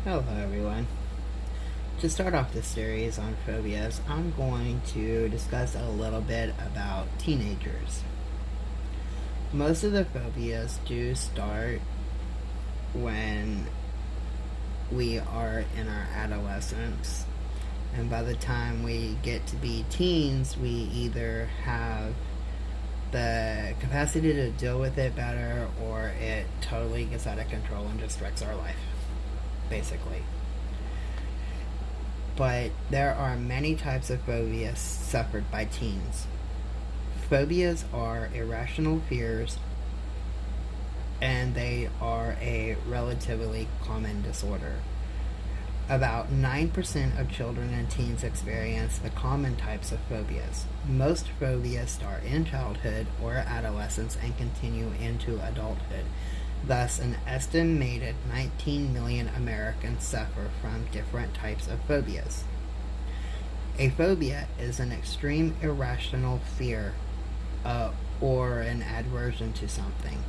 Hello, everyone. To start off this series on phobias, I'm going to discuss a little bit about teenagers. Most of the phobias do start when we are in our adolescence, and by the time we get to be teens, we either have the capacity to deal with it better or it totally gets out of control and just wrecks our life, basically. But there are many types of phobias suffered by teens. Phobias are irrational fears, and they are a relatively common disorder. About 9% of children and teens experience the common types of phobias. Most phobias start in childhood or adolescence and continue into adulthood. Thus, an estimated 19 million Americans suffer from different types of phobias. A phobia is an extreme irrational fear or an aversion to something.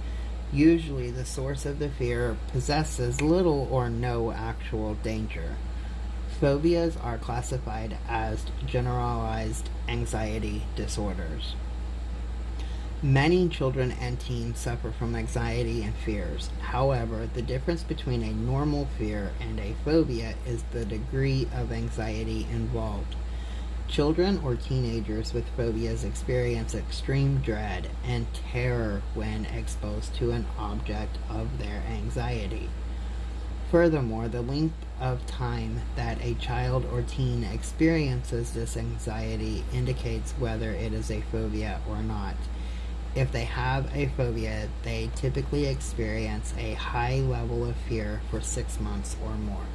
Usually, the source of the fear possesses little or no actual danger. Phobias are classified as generalized anxiety disorders. Many children and teens suffer from anxiety and fears. However, the difference between a normal fear and a phobia is the degree of anxiety involved. Children or teenagers with phobias experience extreme dread and terror when exposed to an object of their anxiety. Furthermore, the length of time that a child or teen experiences this anxiety indicates whether it is a phobia or not. If they have a phobia, they typically experience a high level of fear for 6 months or more.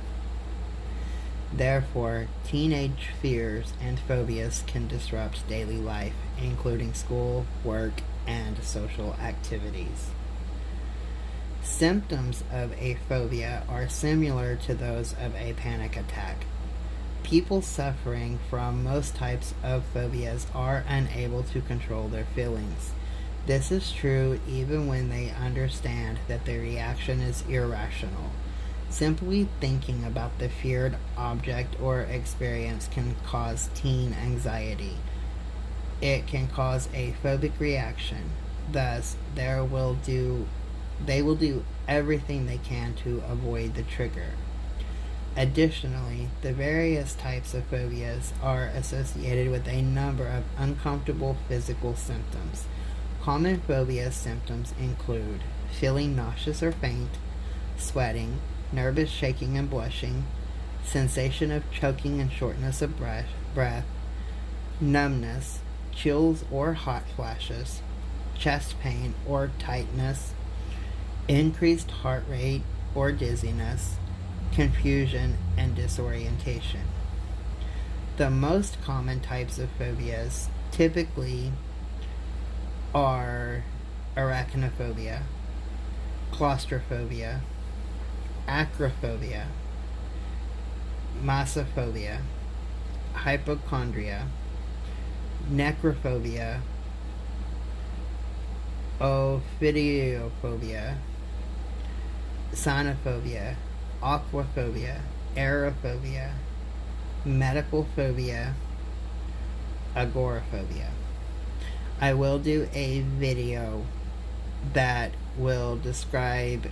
Therefore, teenage fears and phobias can disrupt daily life, including school, work, and social activities. Symptoms of a phobia are similar to those of a panic attack. People suffering from most types of phobias are unable to control their feelings. This is true even when they understand that the reaction is irrational. Simply thinking about the feared object or experience can cause teen anxiety. It can cause a phobic reaction. Thus, they will do everything they can to avoid the trigger. Additionally, the various types of phobias are associated with a number of uncomfortable physical symptoms. Common phobia symptoms include feeling nauseous or faint, sweating, nervous shaking and blushing, sensation of choking and shortness of breath, numbness, chills or hot flashes, chest pain or tightness, increased heart rate or dizziness, confusion, and disorientation. The most common types of phobias typically are arachnophobia, claustrophobia, acrophobia, massophobia, hypochondria, necrophobia, ophidiophobia, sonophobia, aquaphobia, aerophobia, medical phobia, agoraphobia. I will do a video that will describe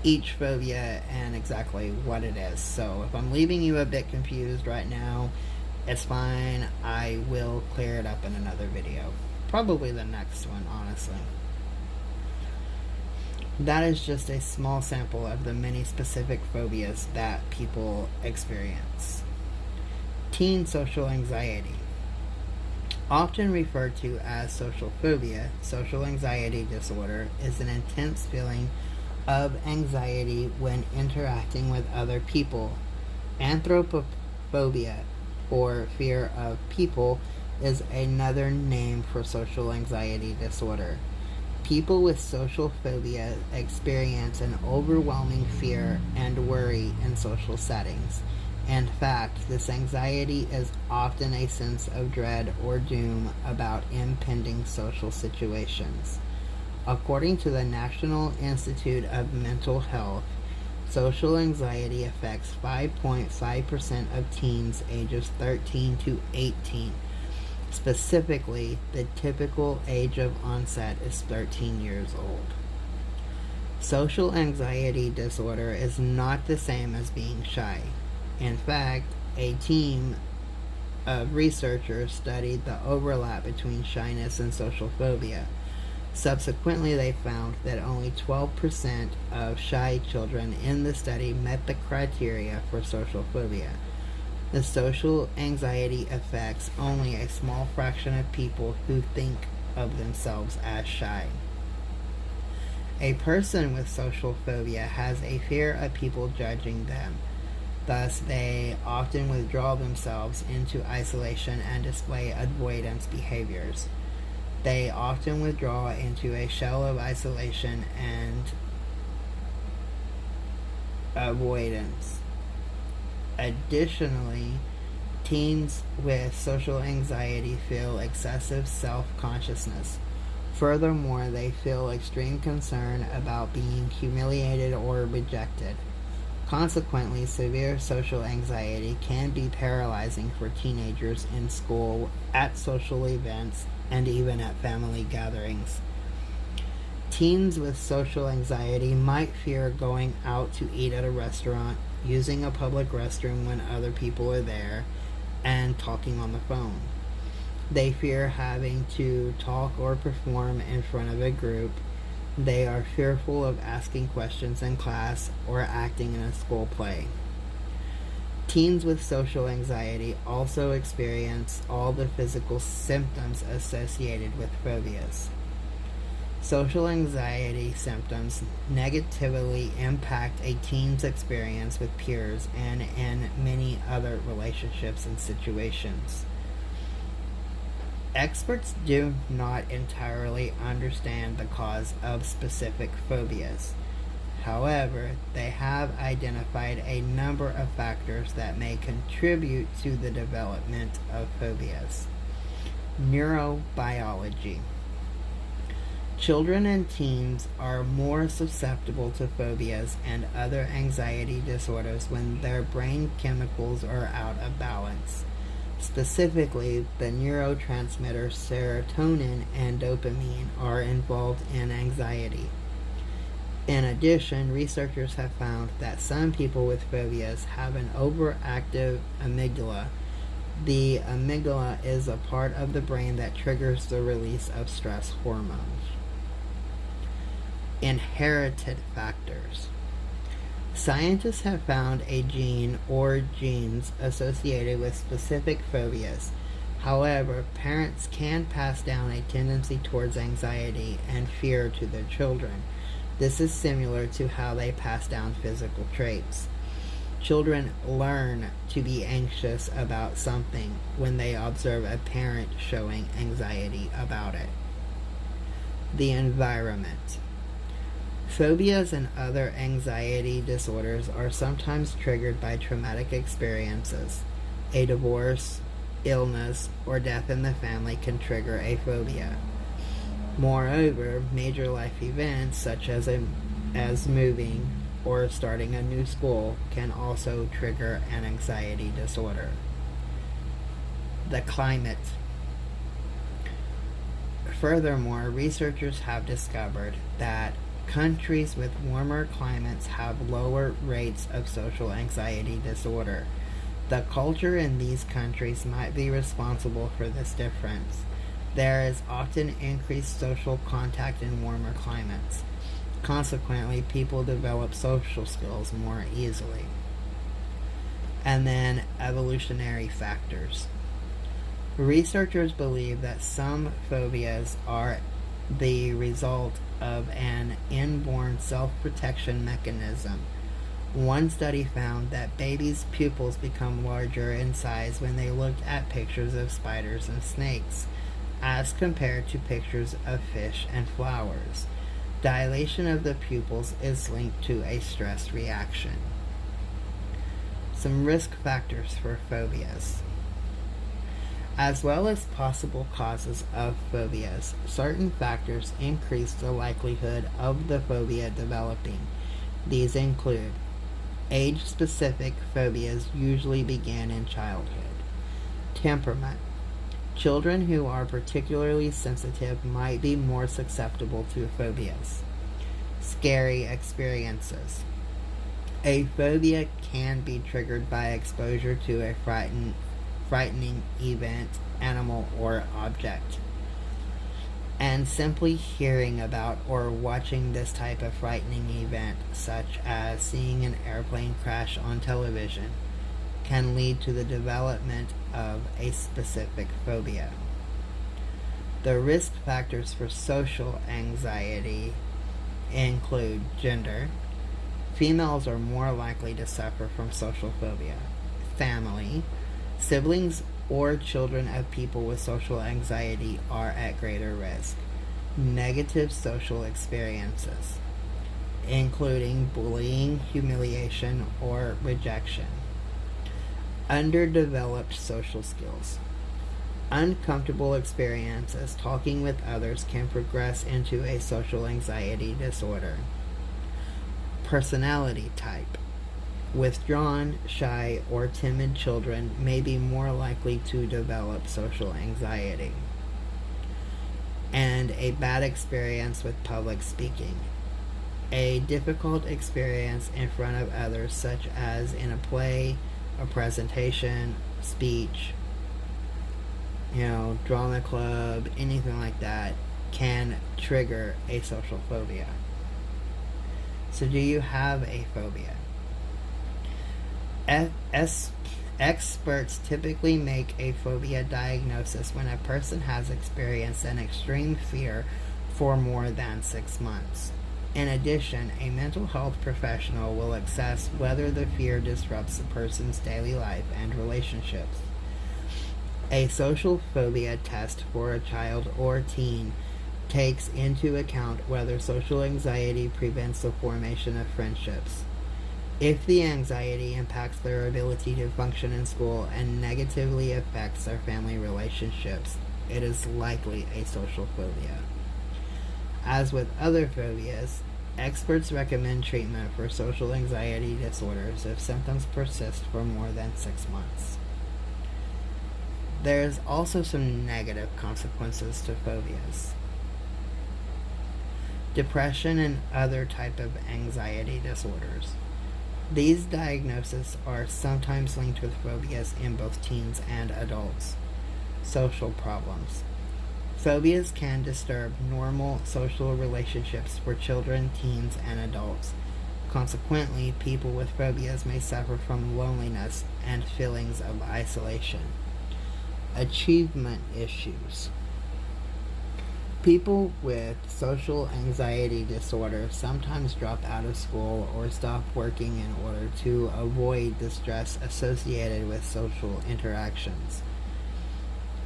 each phobia and exactly what it is. So if I'm leaving you a bit confused right now, it's fine. I will clear it up in another video. Probably the next one, honestly. That is just a small sample of the many specific phobias that people experience. Teen social anxiety. Often referred to as social phobia, social anxiety disorder is an intense feeling of anxiety when interacting with other people. Anthropophobia, or fear of people, is another name for social anxiety disorder. People with social phobia experience an overwhelming fear and worry in social settings. In fact, this anxiety is often a sense of dread or doom about impending social situations. According to the National Institute of Mental Health, Social anxiety affects 5.5% of teens ages 13 to 18. Specifically, the typical age of onset is 13 years old. Social anxiety disorder is not the same as being shy. In fact, a team of researchers studied the overlap between shyness and social phobia. Subsequently, they found that only 12% of shy children in the study met the criteria for social phobia. The social anxiety affects only a small fraction of people who think of themselves as shy. A person with social phobia has a fear of people judging them. Thus, they often withdraw themselves into isolation and display avoidance behaviors. They often withdraw into a shell of isolation and avoidance. Additionally, teens with social anxiety feel excessive self-consciousness. Furthermore, they feel extreme concern about being humiliated or rejected. Consequently, severe social anxiety can be paralyzing for teenagers in school, at social events, and even at family gatherings. Teens with social anxiety might fear going out to eat at a restaurant, using a public restroom when other people are there, and talking on the phone. They fear having to talk or perform in front of a group. They are fearful of asking questions in class or acting in a school play. Teens with social anxiety also experience all the physical symptoms associated with phobias. Social anxiety symptoms negatively impact a teen's experience with peers and in many other relationships and situations. Experts do not entirely understand the cause of specific phobias. However, they have identified a number of factors that may contribute to the development of phobias. Neurobiology. Children and teens are more susceptible to phobias and other anxiety disorders when their brain chemicals are out of balance. Specifically, the neurotransmitters serotonin and dopamine are involved in anxiety. In addition, researchers have found that some people with phobias have an overactive amygdala. The amygdala is a part of the brain that triggers the release of stress hormones. Inherited factors. Scientists have found a gene or genes associated with specific phobias. However, parents can pass down a tendency towards anxiety and fear to their children. This is similar to how they pass down physical traits. Children learn to be anxious about something when they observe a parent showing anxiety about it. The environment. Phobias and other anxiety disorders are sometimes triggered by traumatic experiences. A divorce, illness, or death in the family can trigger a phobia. Moreover, major life events such as moving or starting a new school can also trigger an anxiety disorder. The climate. Furthermore, researchers have discovered that countries with warmer climates have lower rates of social anxiety disorder. The culture in these countries might be responsible for this difference. There is often increased social contact in warmer climates. Consequently, people develop social skills more easily. And then evolutionary factors. Researchers believe that some phobias are the result of an inborn self-protection mechanism. One study found that babies' pupils become larger in size when they looked at pictures of spiders and snakes, as compared to pictures of fish and flowers. Dilation of the pupils is linked to a stress reaction. Some risk factors for phobias. As well as possible causes of phobias, certain factors increase the likelihood of the phobia developing. These include Age-specific phobias usually begin in childhood. Temperament. Children who are particularly sensitive might be more susceptible to phobias. Scary experiences. A phobia can be triggered by exposure to a frightening event, animal, or object. And simply hearing about or watching this type of frightening event, such as seeing an airplane crash on television, can lead to the development of a specific phobia. The risk factors for social anxiety include gender. Females are more likely to suffer from social phobia. Family. Siblings or children of people with social anxiety are at greater risk. Negative social experiences, including bullying, humiliation, or rejection. Underdeveloped social skills. Uncomfortable experiences talking with others can progress into a social anxiety disorder. Personality type. Withdrawn, shy, or timid children may be more likely to develop social anxiety. And a bad experience with public speaking. A difficult experience in front of others, such as in a play, a presentation, speech, drama club, anything like that, can trigger a social phobia. So do you have a phobia? Experts typically make a phobia diagnosis when a person has experienced an extreme fear for more than 6 months. In addition, a mental health professional will assess whether the fear disrupts the person's daily life and relationships. A social phobia test for a child or teen takes into account whether social anxiety prevents the formation of friendships. If the anxiety impacts their ability to function in school and negatively affects their family relationships, it is likely a social phobia. As with other phobias, experts recommend treatment for social anxiety disorders if symptoms persist for more than 6 months. There's also some negative consequences to phobias. Depression and other type of anxiety disorders. These diagnoses are sometimes linked with phobias in both teens and adults. Social problems. Phobias can disturb normal social relationships for children, teens, and adults. Consequently, people with phobias may suffer from loneliness and feelings of isolation. Achievement issues. People with social anxiety disorder sometimes drop out of school or stop working in order to avoid the stress associated with social interactions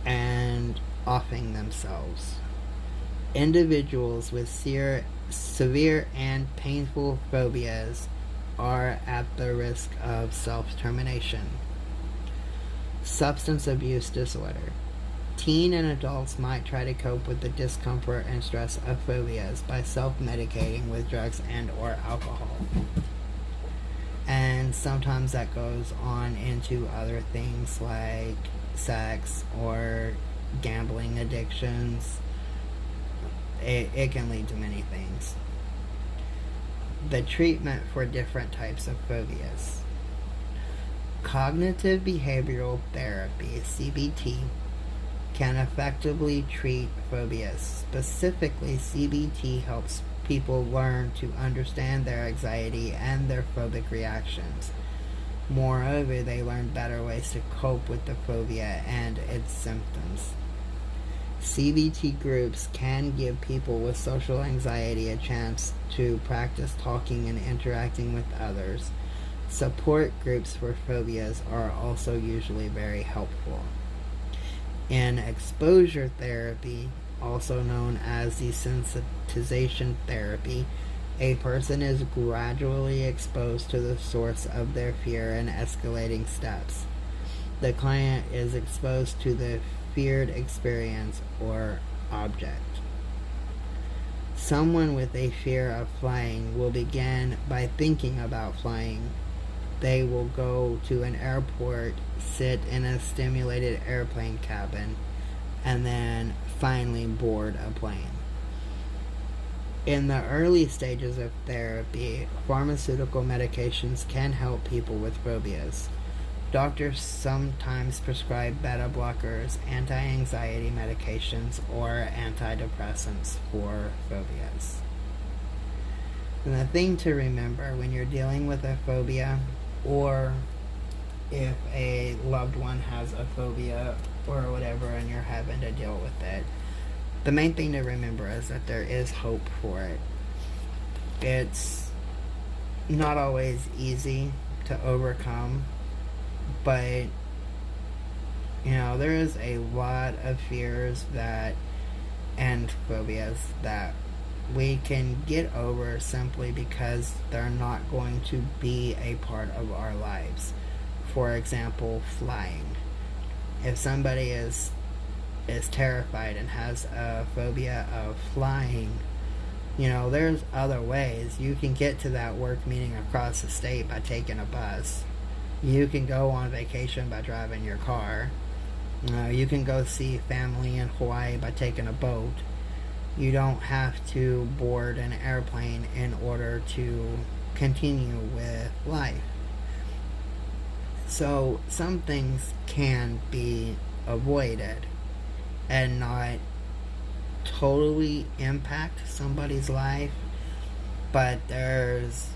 and offing themselves. Individuals with severe and painful phobias are at the risk of self-termination. Substance abuse disorder. Teen and adults might try to cope with the discomfort and stress of phobias by self-medicating with drugs and or alcohol. And sometimes that goes on into other things like sex or gambling addictions. It can lead to many things. The treatment for different types of phobias. Cognitive behavioral therapy, CBT, can effectively treat phobias. Specifically, CBT helps people learn to understand their anxiety and their phobic reactions. Moreover, they learn better ways to cope with the phobia and its symptoms. CBT groups can give people with social anxiety a chance to practice talking and interacting with others. Support groups for phobias are also usually very helpful. In exposure therapy, also known as desensitization therapy, a person is gradually exposed to the source of their fear in escalating steps. The client is exposed to the feared experience or object. Someone with a fear of flying will begin by thinking about flying they will go to an airport, sit in a stimulated airplane cabin, and then finally board a plane. In the early stages of therapy, pharmaceutical medications can help people with phobias. Doctors sometimes prescribe beta blockers, anti anxiety medications, or antidepressants for phobias. And the thing to remember when you're dealing with a phobia, or if a loved one has a phobia or whatever and you're having to deal with it, the main thing to remember is that there is hope for it. It's not always easy to overcome, but there is a lot of fears and phobias that we can get over simply because they're not going to be a part of our lives. For example, flying. If somebody is terrified and has a phobia of flying, there's other ways. You can get to that work meeting across the state by taking a bus. You can go on vacation by driving your car. You can go see family in Hawaii by taking a boat. You don't have to board an airplane in order to continue with life. So some things can be avoided and not totally impact somebody's life, but there's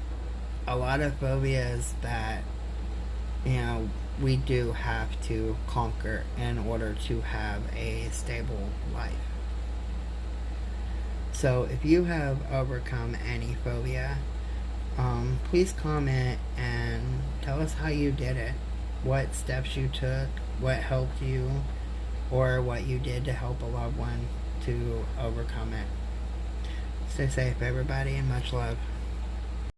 a lot of phobias that we do have to conquer in order to have a stable life. So if you have overcome any phobia, please comment and tell us how you did it, what steps you took, what helped you, or what you did to help a loved one to overcome it. Stay safe, everybody, and much love.